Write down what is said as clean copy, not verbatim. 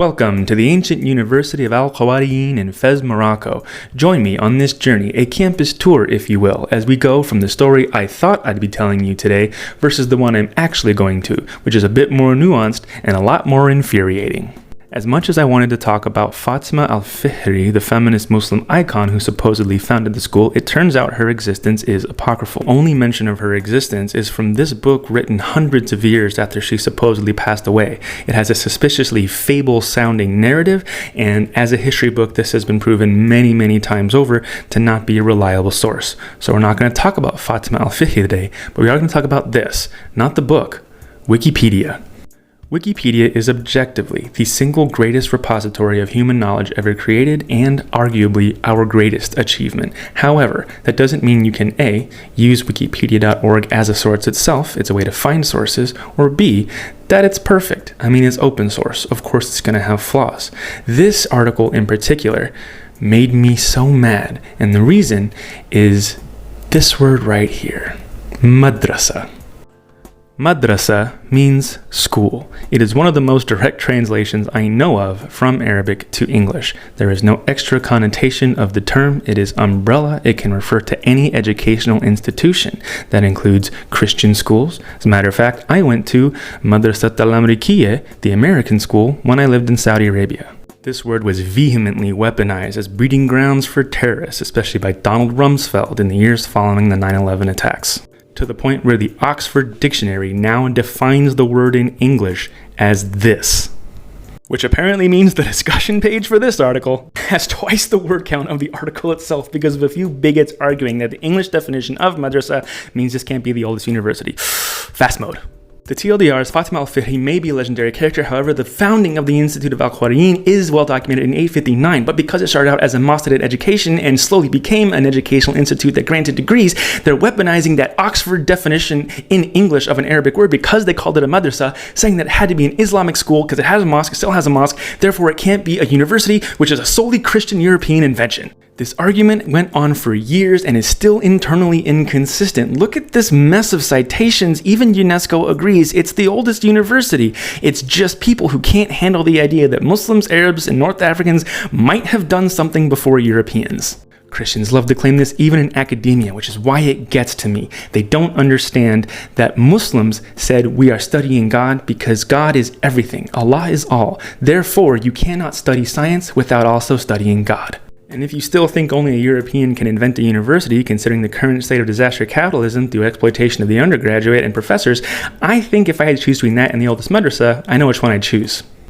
Welcome to the ancient University of Al-Qawariyyin in Fez, Morocco. Join me on this journey, a campus tour if you will, as we go from the story I thought I'd be telling you today versus the one I'm actually going to, which is a bit more nuanced and a lot more infuriating. As much as I wanted to talk about Fatima al-Fihri, the feminist Muslim icon who supposedly founded the school, it turns out her existence is apocryphal. Only mention of her existence is from this book written hundreds of years after she supposedly passed away. It has a suspiciously fable-sounding narrative, and as a history book, this has been proven many times over to not be a reliable source. So we're not going to talk about Fatima al-Fihri today, but we are going to talk about this, not the book, Wikipedia. Wikipedia is objectively the single greatest repository of human knowledge ever created and arguably our greatest achievement. However, that doesn't mean you can A, use wikipedia.org as a source itself, it's a way to find sources, or B, that it's perfect. I mean, it's open source. Of course, it's going to have flaws. This article in particular made me so mad, and the reason is this word right here, Madrasa. Madrasa means school. It is one of the most direct translations I know of from Arabic to English. There is no extra connotation of the term. It is umbrella. It can refer to any educational institution. That includes Christian schools. As a matter of fact, I went to Madrasa al-Amrikiya, the American school, when I lived in Saudi Arabia. This word was vehemently weaponized as breeding grounds for terrorists, especially by Donald Rumsfeld in the years following the 9/11 attacks, to the point where the Oxford Dictionary now defines the word in English as this, which apparently means the discussion page for this article has twice the word count of the article itself because of a few bigots arguing that the English definition of madrasa means this can't be the oldest university. Fast mode. The TLDR is Fatima al-Fihri may be a legendary character, however, the founding of the Institute of Al-Qawariyyin is well documented in 859, but because it started out as a mosque that did education and slowly became an educational institute that granted degrees, they're weaponizing that Oxford definition in English of an Arabic word because they called it a madrasa, saying that it had to be an Islamic school because it has a mosque, it still has a mosque, therefore it can't be a university, which is a solely Christian European invention. This argument went on for years and is still internally inconsistent. Look at this mess of citations. Even UNESCO agrees it's the oldest university. It's just people who can't handle the idea that Muslims, Arabs, and North Africans might have done something before Europeans. Christians love to claim this even in academia, which is why it gets to me. They don't understand that Muslims said we are studying God because God is everything. Allah is all. Therefore, you cannot study science without also studying God. And if you still think only a European can invent a university, considering the current state of disaster capitalism through exploitation of the undergraduate and professors, I think if I had to choose between that and the oldest madrasa, I know which one I'd choose.